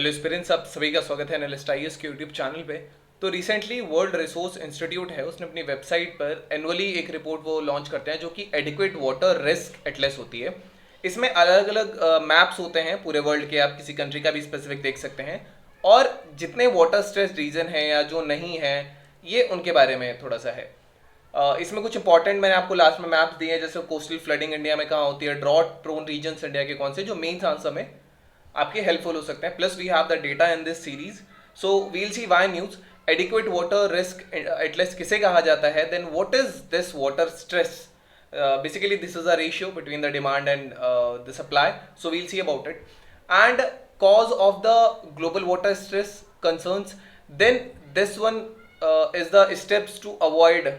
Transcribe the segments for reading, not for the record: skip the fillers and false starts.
Hello aspirants, आप सभी का स्वागत है एनालिस्ट आईएएस के यूट्यूब चैनल पे। तो रिसेंटली वर्ल्ड रिसोर्स इंस्टीट्यूट है, उसने अपनी वेबसाइट पर एनुअली एक रिपोर्ट वो लॉन्च करते हैं जो कि एडिक्वेट वाटर रिस्क एटलस होती है। इसमें अलग अलग मैप्स होते हैं पूरे वर्ल्ड के, आप किसी कंट्री का भी स्पेसिफिक देख सकते हैं, और जितने वाटर स्ट्रेस रीजन है या जो नहीं है ये उनके बारे में थोड़ा सा है। इसमें कुछ इंपॉर्टेंट मैंने आपको लास्ट में मैप्स दिए हैं, जैसे कोस्टल फ्लडिंग इंडिया में कहाँ होती है, ड्रॉट प्रोन रीजन्स इंडिया के कौन से, जो मेन आंसर में आपके हेल्पफुल हो सकते हैं। Plus we have the data in this series, so we'll see why news adequate water risk at least किसे कहा जाता है, then what is this water stress. Basically this is a ratio between the demand and the supply, so we'll see about it. And cause of the global water stress concerns, then this one is the steps to avoid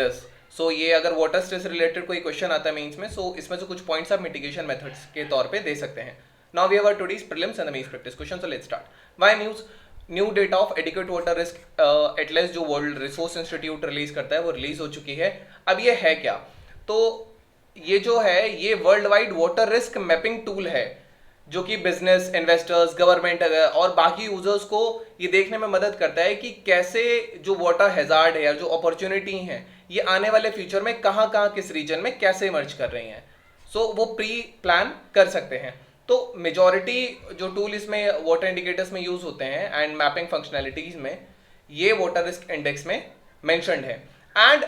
this. So ये अगर water stress related कोई question आता है mains में, so इसमें से कुछ points आप मिटिगेशन मेथड्स के तौर पे दे सकते हैं। Now we have our today's prelims and the mains practice question, so let's start. Why news? New data of adequate water risk Atlas जो वर्ल्ड रिसोर्स इंस्टीट्यूट रिलीज करता है वो रिलीज हो चुकी है। अब ये है क्या? तो ये जो है ये world wide water risk mapping tool है जो कि बिजनेस, इन्वेस्टर्स, गवर्नमेंट और बाकी यूजर्स को ये देखने में मदद करता है कि कैसे जो वाटर हैजार्ड है या जो अपॉर्चुनिटी है ये आने वाले फ्यूचर में कहाँ कहाँ किस रीजन में कैसे इमर्ज कर रही हैं। सो वो प्री प्लान कर सकते हैं। तो मेजॉरिटी जो टूल इसमें वाटर इंडिकेटर्स में यूज होते हैं एंड मैपिंग फंक्शनैलिटीज में ये वाटर रिस्क इंडेक्स में मेंशन्ड है, and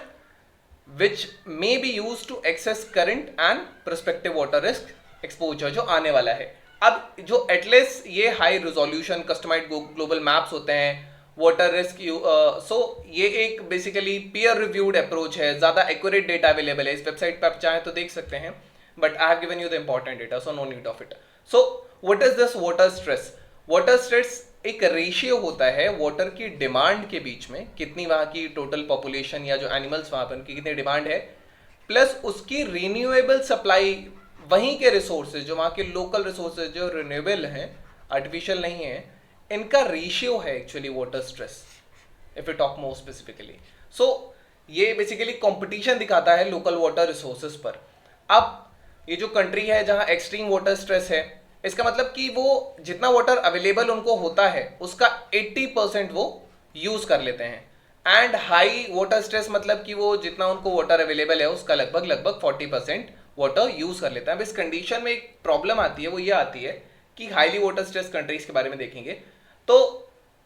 which may be use to access current and prospective water risk exposure जो आने वाला है। अब जो एटलस ये high resolution customized global maps होते हैं वाटर रिस्क, सो ये एक बेसिकली पीयर रिव्यूड अप्रोच है, ज्यादा एक्यूरेट डेटा अवेलेबल है। इस वेबसाइट पर आप चाहें तो देख सकते हैं, but I have given you the important data, so no need of it. So what is this water stress? Water stress एक रेशियो होता है वाटर की डिमांड के बीच में, कितनी वहाँ की टोटल पॉपुलेशन या जो एनिमल्स वहाँ पर उनकी कितनी डिमांड है, प्लस उसकी रिन्यूएबल सप्लाई, वहीं के रिसोर्सेज जो वहाँ के लोकल रिसोर्सेज जो रिन्यूएबल हैं, आर्टिफिशियल नहीं है, इनका रेशियो है actually water stress, if you talk more specifically. So ये बेसिकली कॉम्पिटिशन दिखाता है लोकल वाटर रिसोर्सेज पर। अब ये जो कंट्री है जहां एक्सट्रीम वाटर स्ट्रेस है, इसका मतलब कि वो जितना वाटर अवेलेबल उनको होता है उसका 80% वो यूज कर लेते हैं, एंड हाई वाटर स्ट्रेस मतलब कि वो जितना उनको वाटर अवेलेबल है उसका लगभग 40% वाटर यूज कर लेता है। अब इस कंडीशन में एक प्रॉब्लम आती है, वो ये आती है कि हाईली वाटर स्ट्रेस कंट्रीज के बारे में देखेंगे तो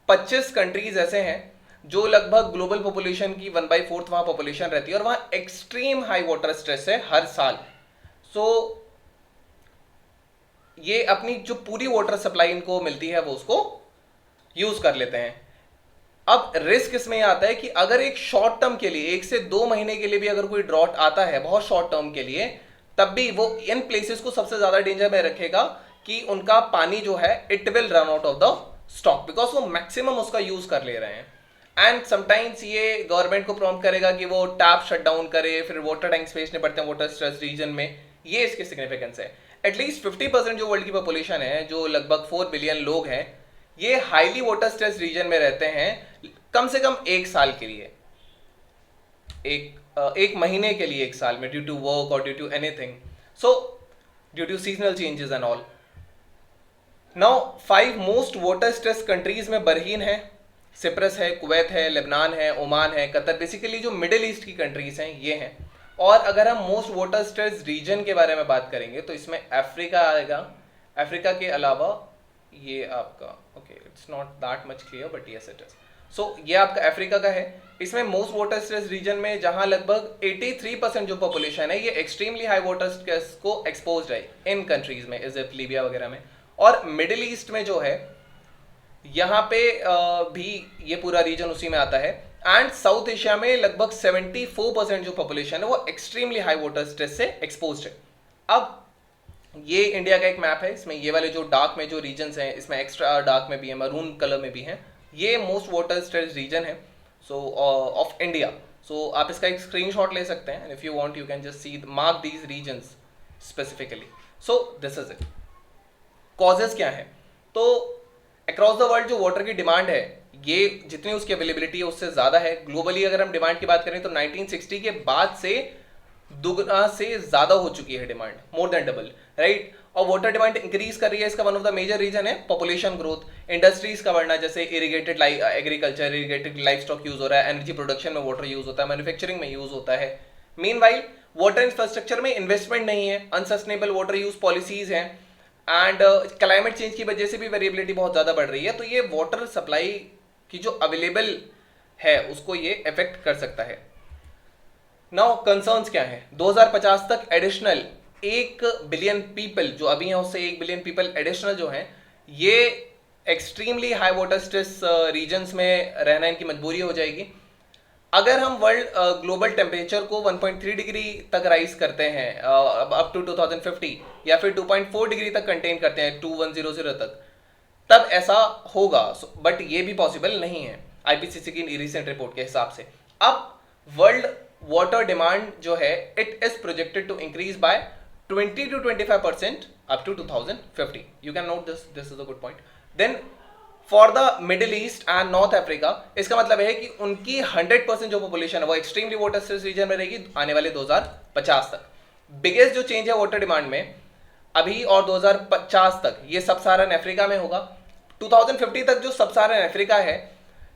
25 कंट्रीज ऐसे हैं जो लगभग ग्लोबल पॉपुलेशन की 1/4 वहां पॉपुलेशन रहती है और वहां एक्सट्रीम हाई वाटर स्ट्रेस है हर साल। सो ये अपनी जो पूरी वाटर सप्लाई इनको मिलती है वो उसको यूज कर लेते हैं। अब रिस्क इसमें आता है कि अगर एक शॉर्ट टर्म के लिए 1 से 2 महीने के लिए भी अगर कोई ड्रॉट आता है बहुत शॉर्ट टर्म के लिए, तब भी वो इन प्लेसेस को सबसे ज्यादा डेंजर में रखेगा कि उनका पानी जो है it will run out of the stock, because वो मैक्सिमम उसका यूज कर ले रहे हैं। एंड समटाइम्स ये गवर्नमेंट को प्रॉम्प्ट करेगा कि वो टैप शट डाउन करे, फिर वाटर टैंक्स भेजने पड़ते हैं वाटर स्ट्रेस रीजन में। ये इसकी सिग्निफिकेंस है। एटलीस्ट 50% जो वर्ल्ड की पॉपुलेशन है, जो लगभग 4 बिलियन लोग हैं, ये हाईली वाटर स्ट्रेस रीजन में रहते हैं कम से कम 1 साल के लिए, एक महीने के लिए 1 साल में, ड्यू टू वर्क और due to anything, so due to seasonal changes and all. Now 5 most water stress countries में बरहीन है, सिप्रस है, कुवैत है, लेबनान है, ओमान है, कतर, बेसिकली जो मिडिल ईस्ट की कंट्रीज हैं ये हैं। और अगर हम मोस्ट वाटर स्ट्रेस रीजन के बारे में बात करेंगे तो इसमें अफ्रीका आएगा। अफ्रीका के अलावा ये आपका, okay it's not that much clear but yes it is, so ये आपका अफ्रीका का है। इसमें मोस्ट वाटर स्ट्रेस रीजन में जहां लगभग 83% जो पॉपुलेशन है ये एक्सट्रीमली हाई वाटर स्ट्रेस को एक्सपोज्ड है इन कंट्रीज में, इजिप्ट, लीबिया वगैरह में। और मिडिल ईस्ट में जो है यहाँ पे भी ये पूरा रीजन उसी में आता है। एंड साउथ एशिया में लगभग 74% जो पॉपुलेशन है वो एक्सट्रीमली हाई वाटर स्ट्रेस से एक्सपोज्ड है। अब ये इंडिया का एक मैप है, इसमें ये वाले जो डार्क में जो रीजन्स हैं, इसमें एक्स्ट्रा डार्क में भी है, मरून कलर में भी हैं, ये मोस्ट वाटर स्ट्रेस रीजन है सो ऑफ इंडिया। सो आप इसका एक स्क्रीनशॉट ले सकते हैं, if you want you can just see mark these regions specifically. So this is it. Causes क्या है? तो अक्रॉस द वर्ल्ड जो वाटर की डिमांड है ये जितनी उसकी अवेलेबिलिटी है उससे ज़्यादा है। ग्लोबली अगर हम डिमांड की बात करें तो 1960 के बाद से दुगना से ज्यादा हो चुकी है demand, more than double, right. और वाटर डिमांड इंक्रीज कर रही है, इसका one of the major reason है पॉपुलेशन ग्रोथ, इंडस्ट्रीज का बढ़ना, जैसे irrigated agriculture, irrigated livestock use हो रहा है, एनर्जी प्रोडक्शन में वाटर यूज होता है, मैन्युफैक्चरिंग में यूज होता है। मीनवाइल वाटर इंफ्रास्ट्रक्चर में इन्वेस्टमेंट नहीं है, अनसस्टेनेबल वाटर यूज पॉलिसीज हैं, एंड क्लाइमेट चेंज की वजह से भी वेरिएबिलिटी बहुत ज़्यादा बढ़ रही है। तो ये वाटर सप्लाई की जो अवेलेबल है उसको ये इफेक्ट कर सकता है। नाउ कंसर्न्स क्या है, 2050 तक एडिशनल 1 बिलियन पीपल जो अभी हैं उससे 1 बिलियन पीपल एडिशनल जो हैं, ये extremely high water stress regions में रहना इनकी मजबूरी हो जाएगी। अगर हम वर्ल्ड ग्लोबल टेम्परेचर को 1.3 डिग्री तक राइज करते हैं अप टू 2050, या फिर 2.4 डिग्री तक कंटेन करते हैं 2100 तक, तब ऐसा होगा। बट ये भी पॉसिबल नहीं है आईपीसीसी की रिसेंट रिपोर्ट के हिसाब से। अब वर्ल्ड वाटर डिमांड जो है it is projected to increase by 20 to 25% up to 2050. You can note this. This is a good point. Then for the middle east and north Africa, इसका मतलब है कि उनकी 100% जो पॉपुलेशन है वो एक्सट्रीमली वाटर स्ट्रेस रीजन में रहेगी आने वाले 2050 तक। बिगेस्ट जो चेंज है वाटर डिमांड में अभी और 2050 तक, ये सब साहारन अफ्रीका में होगा। 2050 तक जो सब साहारन अफ्रीका है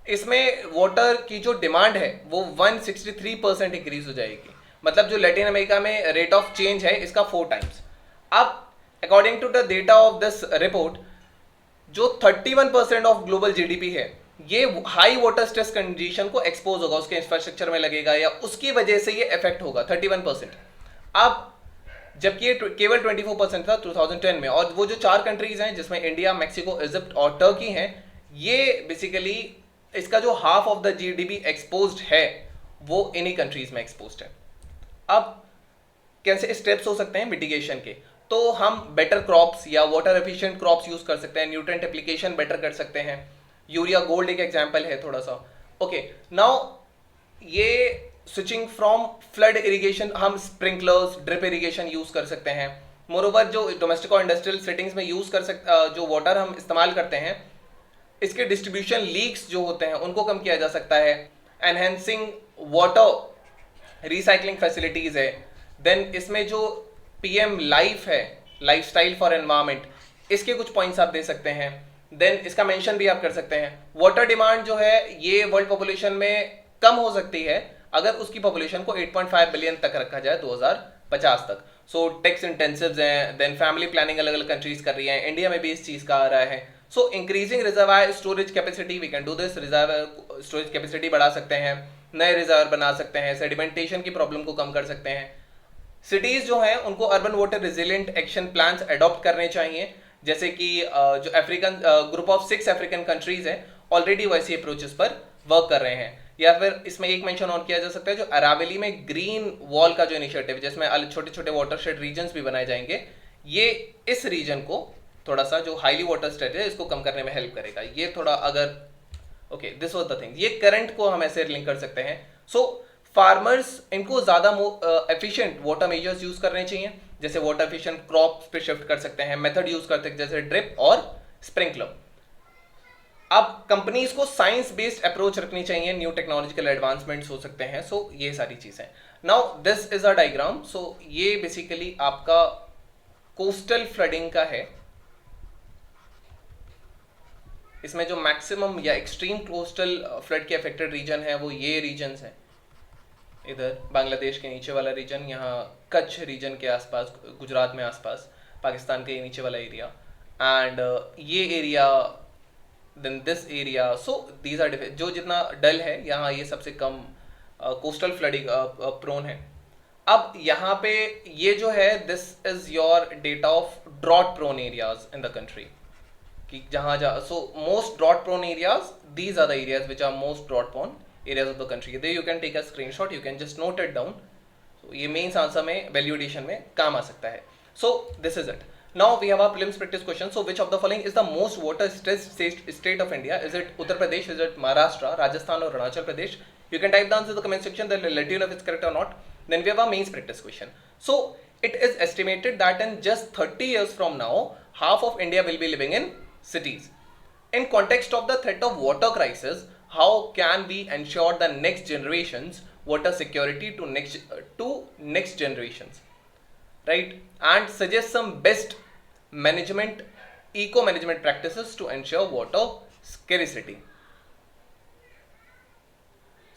इसमें वाटर की जो डिमांड है वो 163% इंक्रीज हो जाएगी। मतलब जो लैटिन अमेरिका में रेट ऑफ चेंज है इसका 4 टाइम्स। अब according to the data of this report, जो 31% ऑफ ग्लोबल जीडीपी है ये हाई वाटर स्ट्रेस कंडीशन को एक्सपोज होगा, उसके इंफ्रास्ट्रक्चर में लगेगा या उसकी वजह से ये इफेक्ट होगा 31%। अब जबकि ये केवल 24% था 2010 में, और वो जो 4 कंट्रीज हैं जिसमें इंडिया, मैक्सिको, इजिप्ट और टर्की हैं, ये बेसिकली इसका जो half of the GDP exposed है वो इन्हीं कंट्रीज में एक्सपोज्ड है। अब कैसे स्टेप्स हो सकते हैं मिटिगेशन के, तो हम बेटर क्रॉप्स या वाटर एफिशिएंट क्रॉप्स यूज कर सकते हैं, न्यूट्रिएंट एप्लीकेशन बेटर कर सकते हैं। यूरिया गोल्ड एक एग्जांपल है थोड़ा सा। ओके, नाउ ये स्विचिंग फ्रॉम फ्लड इरिगेशन हम स्प्रिंकलर्स, ड्रिप इरिगेशन यूज कर सकते हैं। मोरोवर जो डोमेस्टिक और इंडस्ट्रियल सेटिंग्स में यूज कर सकते जो वाटर हम इस्तेमाल करते हैं इसके डिस्ट्रीब्यूशन लीक्स जो होते हैं उनको कम किया जा सकता है। एनहेंसिंग वाटर रिसाइकलिंग फैसिलिटीज है। देन इसमें जो पीएम लाइफ है, लाइफस्टाइल फॉर एनवायरमेंट, इसके कुछ पॉइंट्स आप दे सकते हैं। देन इसका मेंशन भी आप कर सकते हैं। वाटर डिमांड जो है ये वर्ल्ड पॉपुलेशन में कम हो सकती है अगर उसकी पॉपुलेशन को 8.5 बिलियन तक रखा जाए 2050 तक। सो टैक्स इंटेंसिव्स हैं, देन फैमिली प्लानिंग अलग अलग कंट्रीज कर रही हैं, इंडिया में भी इस चीज का आ रहा है। So increasing reservoir storage capacity, we can do this. Reservoir storage capacity बढ़ा सकते हैं, नए रिजर्व बना सकते हैं, सेडिमेंटेशन की प्रॉब्लम को कम कर सकते हैं। सिटीज जो हैं उनको urban water resilient action plans adopt करने चाहिए, जैसे कि जो African group of 6 African countries हैं ऑलरेडी वैसी अप्रोचेस पर वर्क कर रहे हैं। या फिर इसमें एक मेंशन और किया जा सकता है जो अरावली में ग्रीन वॉल का जो इनिशिएटिव है जिसमें छोटे छोटे वाटरशेड रीजन्स भी बनाए जाएंगे, ये इस रीजन को थोड़ा सा जो हाईली वाटर स्ट्रेस है इसको कम करने में हेल्प करेगा। ये थोड़ा अगर okay this was the thing, ये करंट को हम ऐसे लिंक कर सकते हैं। सो फार्मर्स इनको ज़्यादा एफिशिएंट वाटर मेजर्स यूज करने चाहिए, जैसे वाटर एफिशिएंट क्रॉप्स पे शिफ्ट कर सकते हैं, मेथड यूज कर सकते हैं जैसे ड्रिप और स्प्रिंकलर। अब कंपनीज को साइंस बेस्ड अप्रोच रखनी चाहिए, न्यू टेक्नोलॉजिकल एडवांसमेंट्स हो सकते हैं। सो ये सारी चीजें। Now this is a diagram. So ये बेसिकली आपका कोस्टल फ्लडिंग का है। इसमें जो मैक्सिमम या एक्सट्रीम कोस्टल फ्लड के अफेक्टेड रीजन है वो ये रीजन्स हैं। इधर बांग्लादेश के नीचे वाला रीजन, यहाँ कच्छ रीजन के आसपास, गुजरात में आसपास, पाकिस्तान के नीचे वाला एरिया, एंड ये area, then this area. So these are जो जितना डल है यहाँ ये सबसे कम कोस्टल फ्लडिंग प्रोन है। अब यहाँ पे ये जो है this is your data of drought prone areas in the country, कि जहाँ so most drought prone areas, these are the areas which are most drought prone areas of the country. There you can take a screenshot, you can just note it down. So ये mains answer में valuation में काम आ सकता है. So this is it. Now we have our prelims practice question. So which of the following is the most water stressed state of India? Is it Uttar Pradesh? Is it Maharashtra, Rajasthan or Arunachal Pradesh? You can type the answer in the comment section, then let you know if it's correct or not. Then we have our mains practice question. So it is estimated that in just 30 years from now, half of India will be living in cities. In context of the threat of water crisis, how can we ensure the next generations water security to next generations, right? And suggest some best management, eco management practices to ensure water scarcity.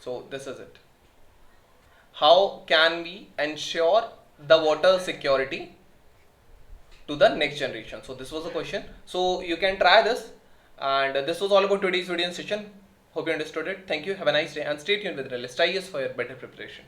So this is it. How can we ensure the water security to the next generation? So this was the question. So you can try this, and this was all about today's video session. Hope you understood it. Thank you. Have a nice day, and stay tuned with Realist IAS for your better preparation.